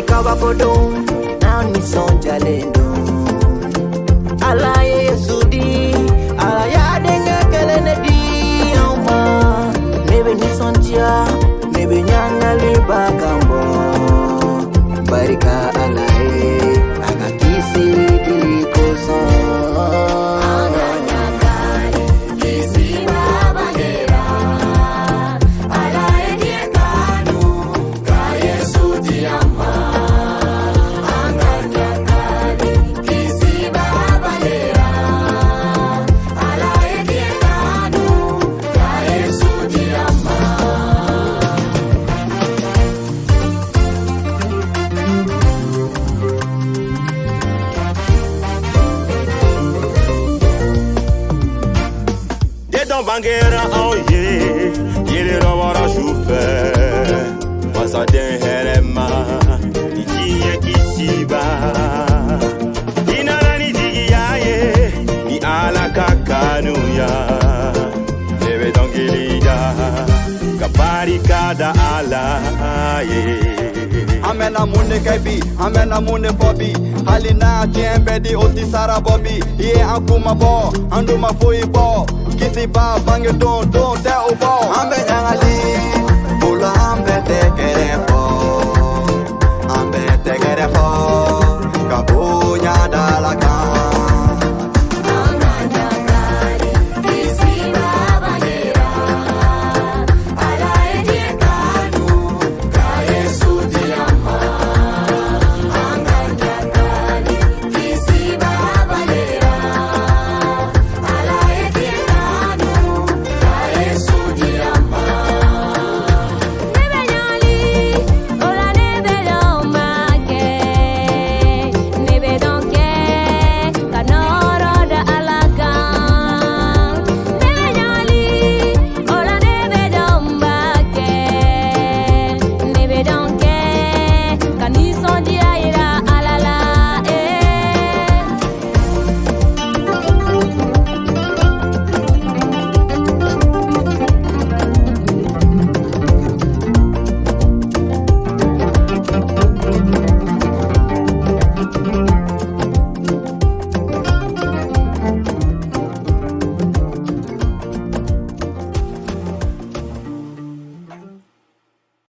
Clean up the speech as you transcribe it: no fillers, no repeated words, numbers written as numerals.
kabapodong na nisonja lendo ala Yesudi ala ya denga kalene di oma nebe nisonja nebe nyanga liba kambo barika ala agakisi dilikoso Bangera oh yeah, yele rawara shufe, wasaden herema, ikiye kisiba, inala ni digi ya ye, ni ala kakanuya, nebe dongilida, kapari kada ala ye. Amena mune kebi, amena mune fobi. Halina tiembedi oti sara bobi. Ye akuma bo, anduma foi bo. Kisi ba bange don te ubo. Ambe yangali.